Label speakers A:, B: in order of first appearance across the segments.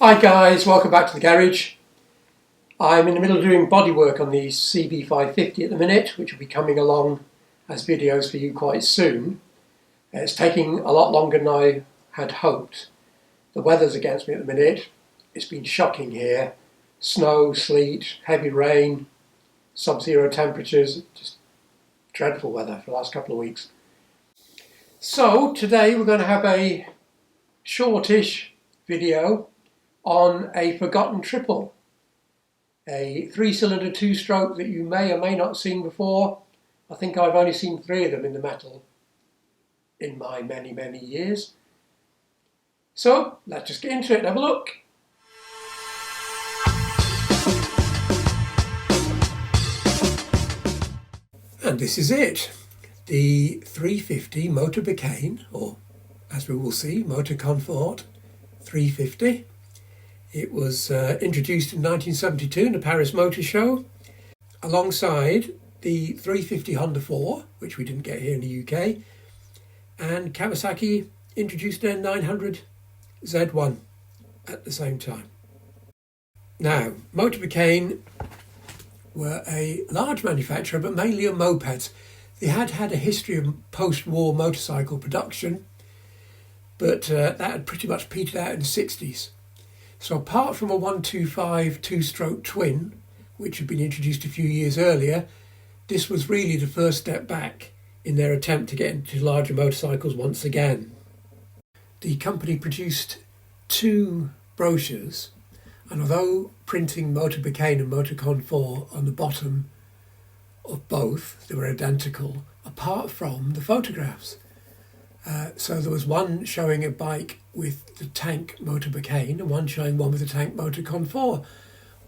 A: Hi guys, welcome back to the garage. I'm in the middle of doing bodywork on the CB550 at the minute, which will be coming along as videos for you quite soon. It's taking a lot longer than I had hoped. The weather's against me at the minute. It's been shocking here. Snow, sleet, heavy rain, sub-zero temperatures, just dreadful weather for the last couple of weeks. So today we're going to have a shortish video on a forgotten triple. A 3-cylinder 2-stroke that you may or may not have seen before. I think I've only seen 3 of them in the metal in my many years. So let's just get into it and have a look. And this is it. The 350 Motor Bacane, or as we will see, Motor Confort 350. It was introduced in 1972 in the Paris Motor Show, alongside the 350 Honda 4, which we didn't get here in the UK, and Kawasaki introduced their 900 Z1 at the same time. Now, Motor Bacane were a large manufacturer, but mainly of mopeds. They had had a history of post-war motorcycle production, but that had pretty much petered out in the 60s. So apart from a 125 2-stroke twin, which had been introduced a few years earlier, this was really the first step back in their attempt to get into larger motorcycles once again. The company produced 2 brochures, and although printing Motor Bacane and Motor Confort on the bottom of both, they were identical, apart from the photographs. So there was one showing a bike with the tank Motor Bacane and one showing one with the tank Motor Confort,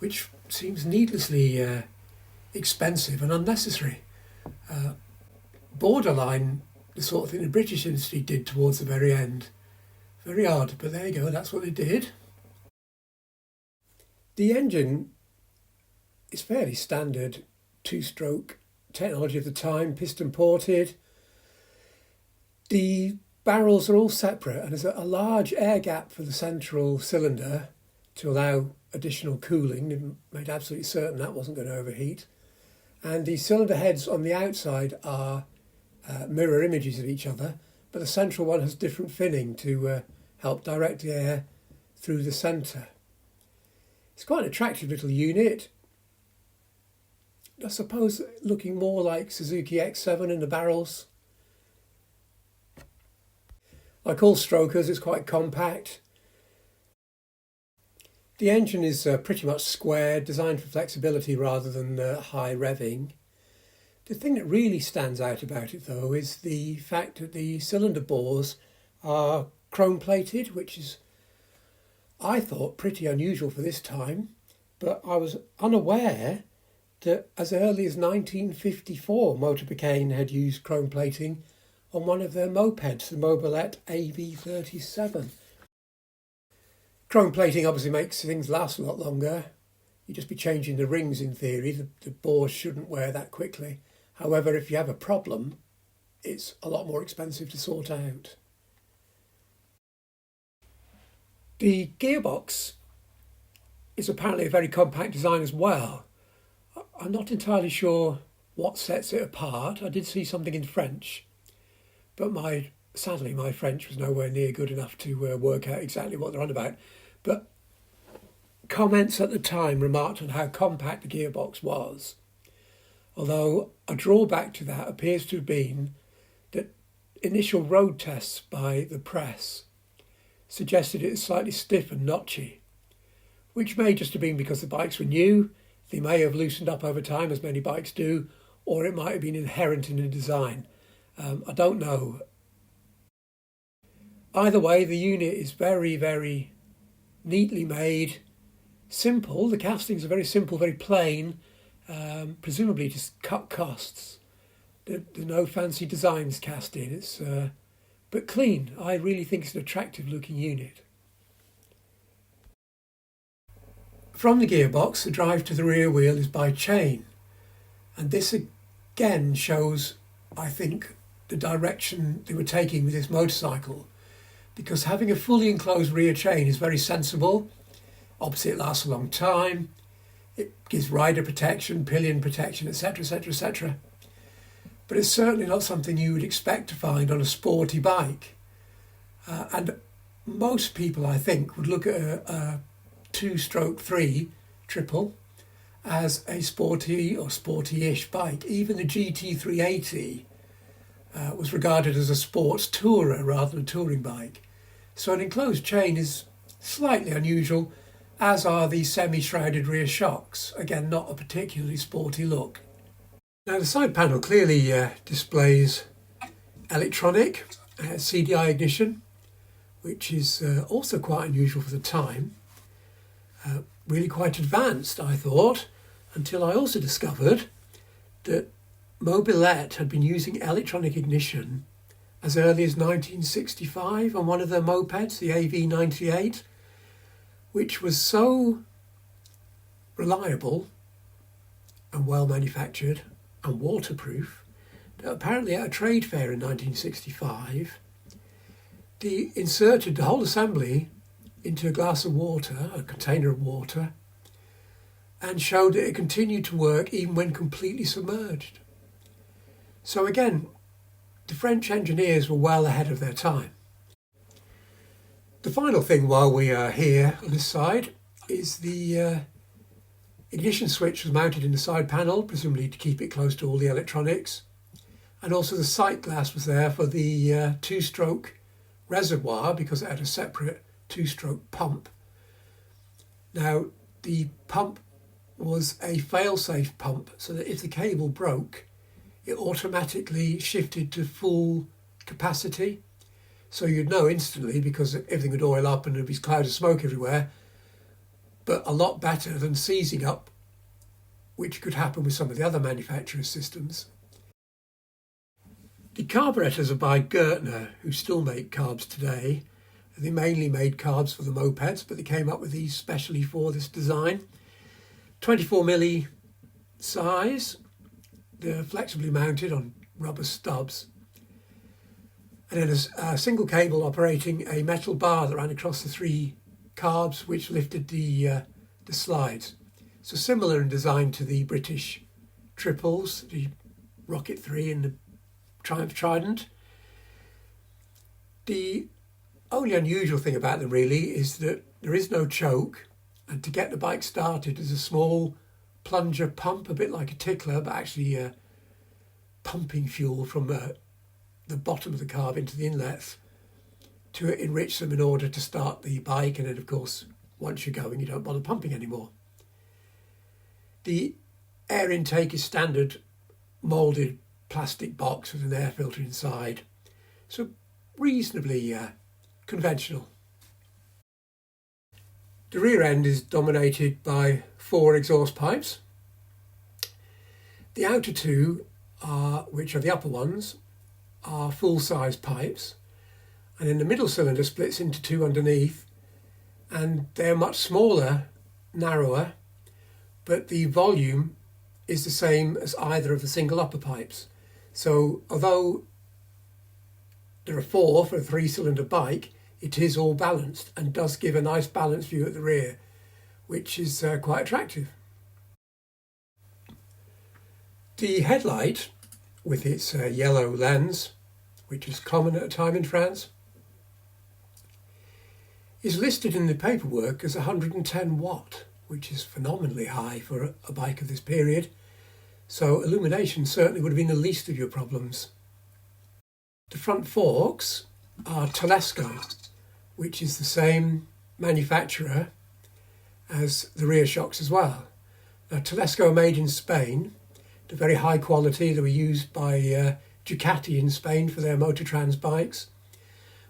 A: which seems needlessly expensive and unnecessary. Borderline the sort of thing the British industry did towards the very end. Very odd, but there you go, that's what they did. The engine is fairly standard 2-stroke technology of the time, piston ported. The barrels are all separate, and there's a large air gap for the central cylinder to allow additional cooling. They made absolutely certain that wasn't going to overheat. And the cylinder heads on the outside are mirror images of each other, but the central one has different finning to help direct the air through the centre. It's quite an attractive little unit. I suppose looking more like Suzuki X7 in the barrels. Like all strokers, it's quite compact. The engine is pretty much square, designed for flexibility rather than high revving. The thing that really stands out about it, though, is the fact that the cylinder bores are chrome plated, which is, I thought, pretty unusual for this time. But I was unaware that as early as 1954, Motor Bacane had used chrome plating on one of their mopeds, the Mobilette AB37. Chrome plating obviously makes things last a lot longer. You'd just be changing the rings in theory. The bores shouldn't wear that quickly. However, if you have a problem, it's a lot more expensive to sort out. The gearbox is apparently a very compact design as well. I'm not entirely sure what sets it apart. I did see something in French, but sadly my French was nowhere near good enough to work out exactly what they're on about. But comments at the time remarked on how compact the gearbox was, although a drawback to that appears to have been that initial road tests by the press suggested it was slightly stiff and notchy, which may just have been because the bikes were new. They may have loosened up over time, as many bikes do, or it might have been inherent in the design. I don't know. Either way, the unit is very neatly made, simple. The castings are very simple, very plain, presumably to cut costs. There's no fancy designs cast in. It's but clean. I really think it's an attractive looking unit. From the gearbox, the drive to the rear wheel is by chain, and this again shows, I think, the direction they were taking with this motorcycle, because having a fully enclosed rear chain is very sensible. Obviously it lasts a long time, it gives rider protection, pillion protection, etc, etc, etc. But it's certainly not something you would expect to find on a sporty bike. And most people, I think, would look at a 2-stroke-3 triple as a sporty or sporty-ish bike. Even the GT380 was regarded as a sports tourer rather than a touring bike. So an enclosed chain is slightly unusual, as are the semi-shrouded rear shocks. Again, not a particularly sporty look. Now the side panel clearly displays electronic CDI ignition, which is also quite unusual for the time. Really quite advanced, I thought, until I also discovered that Mobilette had been using electronic ignition as early as 1965 on one of their mopeds, the AV98, which was so reliable and well manufactured and waterproof that apparently at a trade fair in 1965 they inserted the whole assembly into a glass of water, a container of water, and showed that it continued to work even when completely submerged. So again, the French engineers were well ahead of their time. The final thing while we are here on this side is the ignition switch was mounted in the side panel, presumably to keep it close to all the electronics. And also the sight glass was there for the 2-stroke reservoir, because it had a separate 2-stroke pump. Now, the pump was a fail-safe pump, so that if the cable broke, it automatically shifted to full capacity. So you'd know instantly, because everything would oil up and there'd be clouds of smoke everywhere, but a lot better than seizing up, which could happen with some of the other manufacturers' systems. The carburetors are by Gertner, who still make carbs today. They mainly made carbs for the mopeds, but they came up with these specially for this design. 24mm size, they're flexibly mounted on rubber stubs. And then a single cable operating a metal bar that ran across the 3 carbs, which lifted the slides. So similar in design to the British triples, the Rocket 3 and the Triumph Trident. The only unusual thing about them really is that there is no choke, and to get the bike started there's a small plunger pump, a bit like a tickler, but actually pumping fuel from the bottom of the carb into the inlets to enrich them in order to start the bike. And then of course once you're going you don't bother pumping anymore. The air intake is standard moulded plastic box with an air filter inside, so reasonably conventional. The rear end is dominated by 4 exhaust pipes. The outer 2 which are the upper ones, are full-size pipes, and then the middle cylinder splits into 2 underneath, and they're much smaller, narrower, but the volume is the same as either of the single upper pipes. So although there are 4 for a 3-cylinder bike, it is all balanced and does give a nice balanced view at the rear, which is quite attractive. The headlight, with its yellow lens, which is common at a time in France, is listed in the paperwork as 110 watt, which is phenomenally high for a bike of this period. So illumination certainly would have been the least of your problems. The front forks are Telesco, which is the same manufacturer as the rear shocks as well. Now, Telesco are made in Spain. They're very high quality. They were used by Ducati in Spain for their Motortrans bikes,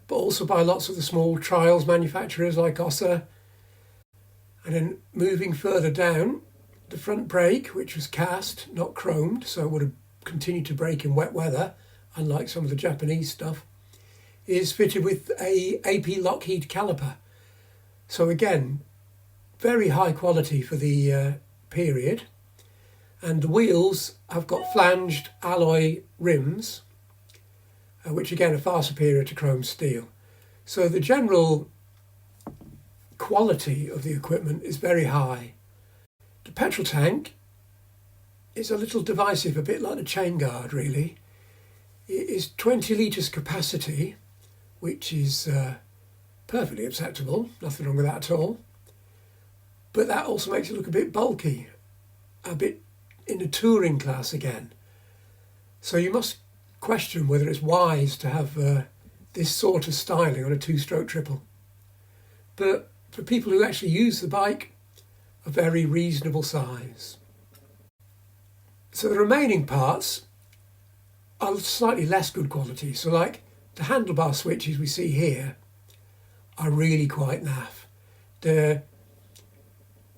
A: but also by lots of the small trials manufacturers like Ossa. And then moving further down, the front brake, which was cast, not chromed, so would have continued to brake in wet weather, unlike some of the Japanese stuff, is fitted with a AP Lockheed caliper. So again, very high quality for the period. And the wheels have got flanged alloy rims, which again are far superior to chrome steel. So the general quality of the equipment is very high. The petrol tank is a little divisive, a bit like the chain guard really. It is 20 litres capacity, which is perfectly acceptable, nothing wrong with that at all. But that also makes it look a bit bulky, a bit in the touring class again. So you must question whether it's wise to have this sort of styling on a two-stroke triple. But for people who actually use the bike, a very reasonable size. So the remaining parts are slightly less good quality. So like the handlebar switches we see here are really quite naff. They're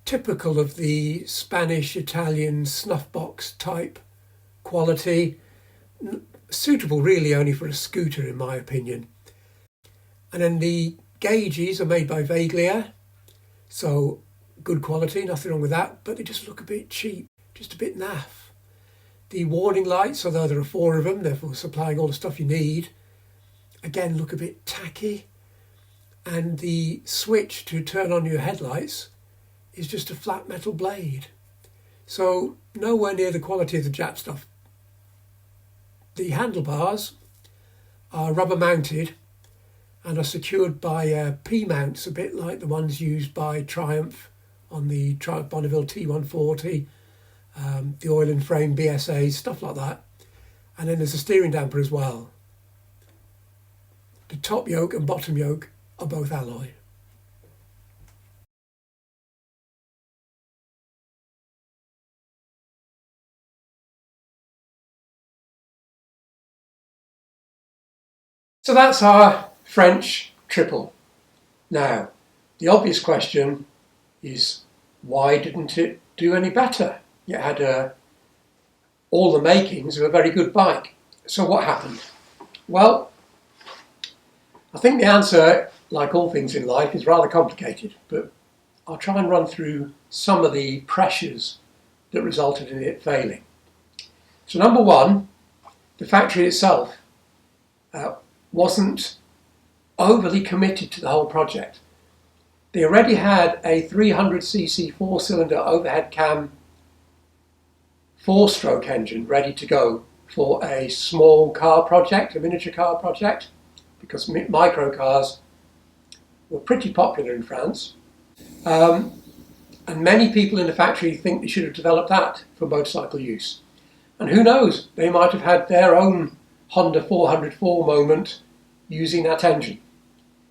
A: typical of the Spanish, Italian snuff box type quality, suitable really only for a scooter in my opinion. And then the gauges are made by Veglia, so good quality, nothing wrong with that, but they just look a bit cheap, just a bit naff. The warning lights, although there are 4 of them, therefore supplying all the stuff you need, again look a bit tacky. And the switch to turn on your headlights is just a flat metal blade. So nowhere near the quality of the Jap stuff. The handlebars are rubber mounted and are secured by P-mounts, a bit like the ones used by Triumph on the Triumph Bonneville T140, the oil and frame BSAs, stuff like that. And then there's a steering damper as well. The top yoke and bottom yoke are both alloy. So that's our French triple. Now, the obvious question is, why didn't it do any better? It had all the makings of a very good bike. So what happened? Well, I think the answer, like all things in life, is rather complicated, but I'll try and run through some of the pressures that resulted in it failing. So number one, the factory itself wasn't overly committed to the whole project. They already had a 300cc 4-cylinder overhead cam 4-stroke engine ready to go for a small car project, a miniature car project, because micro cars were pretty popular in France. And many people in the factory think they should have developed that for motorcycle use. And who knows, they might have had their own Honda 404 moment using that engine.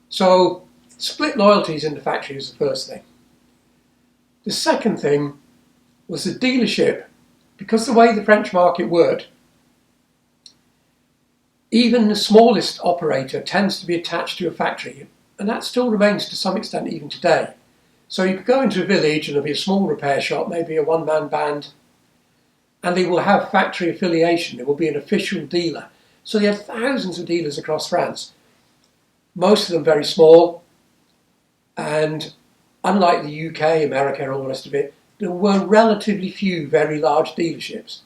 A: So split loyalties in the factory was the first thing. The second thing was the dealership. Because the way the French market worked, even the smallest operator tends to be attached to a factory, and that still remains to some extent even today. So you could go into a village and there'll be a small repair shop, maybe a one-man band, and they will have factory affiliation. There will be an official dealer. So they had thousands of dealers across France, most of them very small, and unlike the UK, America and all the rest of it, there were relatively few very large dealerships.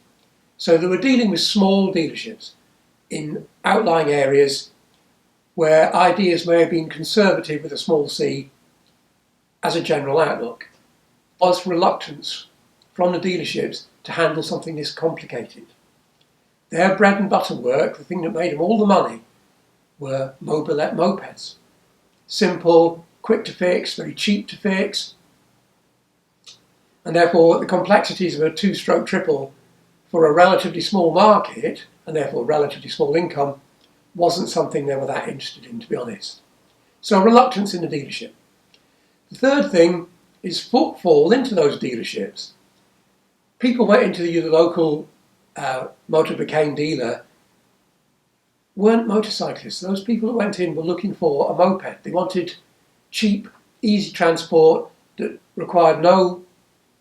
A: So they were dealing with small dealerships in outlying areas where ideas may have been conservative with a small c as a general outlook. There was reluctance from the dealerships to handle something this complicated. Their bread and butter work, the thing that made them all the money, were mobilette mopeds. Simple, quick to fix, very cheap to fix, and therefore the complexities of a 2-stroke triple for a relatively small market, and therefore relatively small income, wasn't something they were that interested in, to be honest. So reluctance in the dealership. The third thing is footfall into those dealerships. People went into the local motor Bacane dealer weren't motorcyclists. Those people that went in were looking for a moped. They wanted cheap, easy transport that required no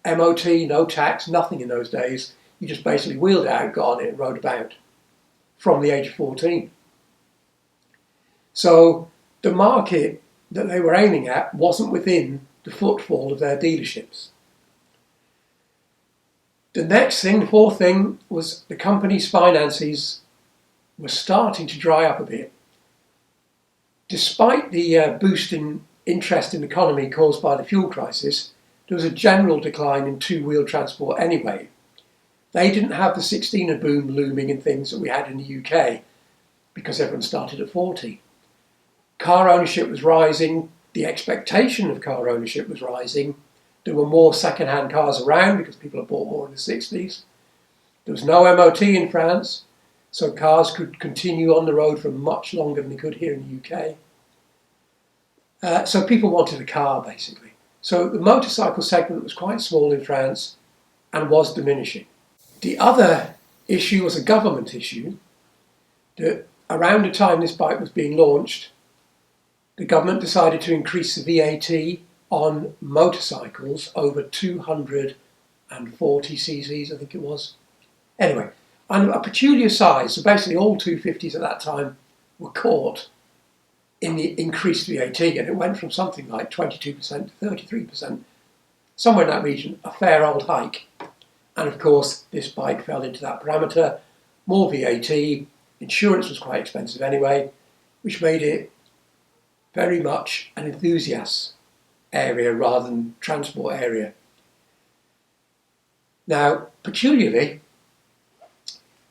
A: MOT, no tax, nothing in those days. You just basically wheeled it out, got on it and rode about from the age of 14. So the market that they were aiming at wasn't within the footfall of their dealerships. The next thing, the fourth thing, was the company's finances were starting to dry up a bit. Despite the boost in interest in the economy caused by the fuel crisis, there was a general decline in two-wheel transport anyway. They didn't have the 16er boom looming and things that we had in the UK because everyone started at 40. Car ownership was rising, the expectation of car ownership was rising. There were more second-hand cars around because people had bought more in the 60s. There was no MOT in France, so cars could continue on the road for much longer than they could here in the UK. So people wanted a car, basically. So the motorcycle segment was quite small in France and was diminishing. The other issue was a government issue. That around the time this bike was being launched, the government decided to increase the VAT on motorcycles over 240 cc's, I think it was. Anyway, and a peculiar size, so basically all 250s at that time were caught in the increased VAT, and it went from something like 22% to 33%, somewhere in that region, a fair old hike. And of course, this bike fell into that parameter, more VAT, insurance was quite expensive anyway, which made it very much an enthusiast area rather than transport area. Now, peculiarly,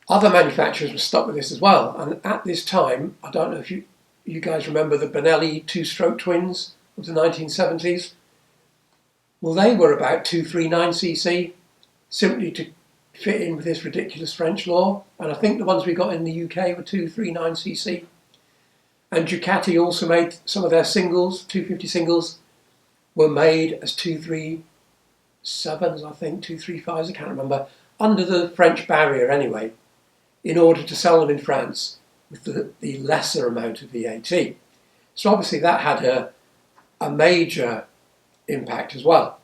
A: other manufacturers were stuck with this as well, and at this time, I don't know if you guys remember the Benelli two-stroke twins of the 1970s? Well, they were about 239cc, simply to fit in with this ridiculous French law, and I think the ones we got in the UK were 239cc. And Ducati also made some of their singles, 250 singles, were made as 237s, I think, 235s, I can't remember, under the French barrier anyway, in order to sell them in France with the lesser amount of VAT. So obviously that had a major impact as well.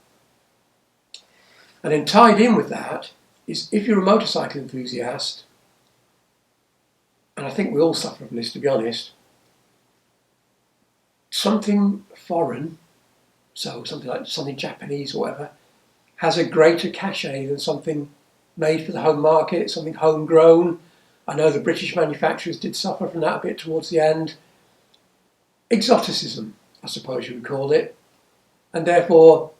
A: And then tied in with that is if you're a motorcycle enthusiast, and I think we all suffer from this to be honest, something foreign, so something Japanese or whatever, has a greater cachet than something made for the home market, something homegrown. I know the British manufacturers did suffer from that a bit towards the end. Exoticism, I suppose you would call it. And therefore,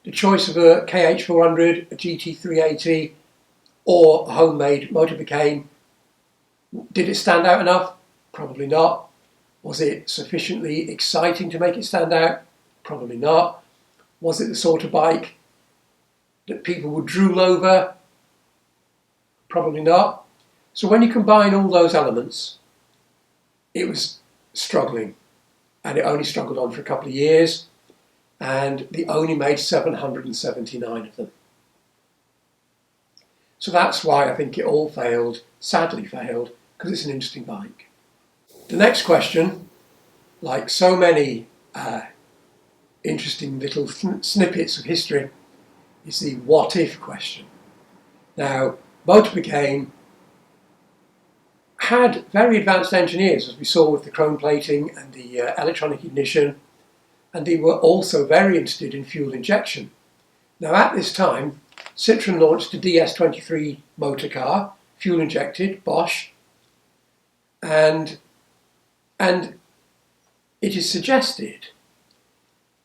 A: the choice of a KH400, a GT380, or a homemade motorbicane, did it stand out enough? Probably not. Was it sufficiently exciting to make it stand out? Probably not. Was it the sort of bike that people would drool over? Probably not. So when you combine all those elements, it was struggling. And it only struggled on for a couple of years. And they only made 779 of them. So that's why I think it all failed, sadly failed, because it's an interesting bike. The next question, like so many interesting little snippets of history, is the what if question. Now, motorbicane had very advanced engineers, as we saw with the chrome plating and the electronic ignition, and they were also very interested in fuel injection. Now at this time, Citroën launched the DS23 motor car, fuel injected, Bosch, and it is suggested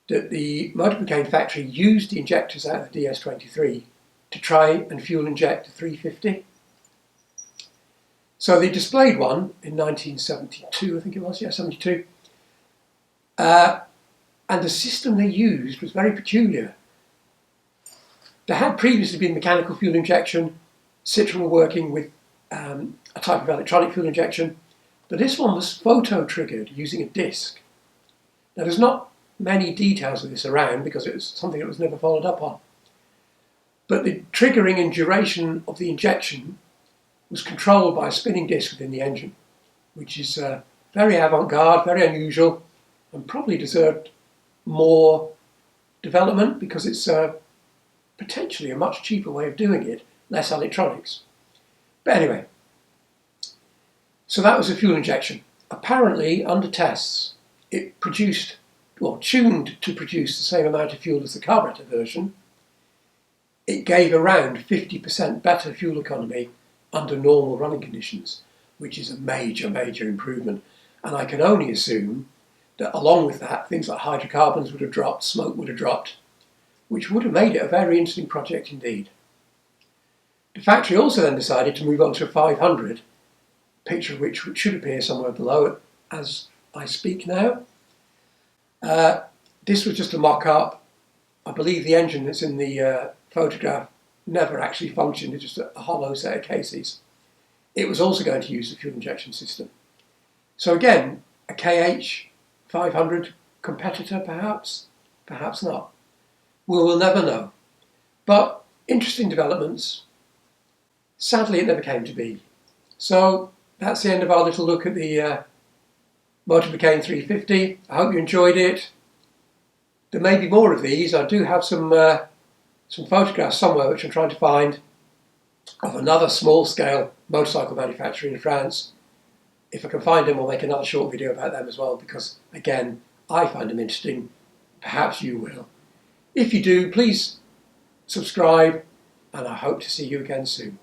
A: that the motorbicane factory used the injectors out of the DS23 to try and fuel inject the 350. So they displayed one in 1972, I think it was, yeah, 72. And the system they used was very peculiar. There had previously been mechanical fuel injection. Citroën were working with a type of electronic fuel injection, but this one was photo-triggered using a disc. Now there's not many details of this around because it was something that was never followed up on. But the triggering and duration of the injection was controlled by a spinning disc within the engine, which is very avant-garde, very unusual, and probably deserved more development because it's potentially a much cheaper way of doing it, less electronics. But anyway, so that was a fuel injection. Apparently, under tests, it produced, well, tuned to produce the same amount of fuel as the carburetor version. It gave around 50% better fuel economy under normal running conditions, which is a major, major improvement. And I can only assume that along with that, things like hydrocarbons would have dropped, smoke would have dropped, which would have made it a very interesting project indeed. The factory also then decided to move on to a 500, picture of which should appear somewhere below it as I speak now. This was just a mock-up. I believe the engine that's in the photograph never actually functioned, it's just a hollow set of cases. It was also going to use the fuel injection system. So again, a KH 500 competitor perhaps? Perhaps not. We'll never know. But interesting developments. Sadly, it never came to be. So that's the end of our little look at the Motorbicane 350. I hope you enjoyed it. There may be more of these. I do have some photographs somewhere which I'm trying to find of another small-scale motorcycle manufacturer in France. If I can find them, I'll make another short video about them as well because, again, I find them interesting. Perhaps you will. If you do, please subscribe and I hope to see you again soon.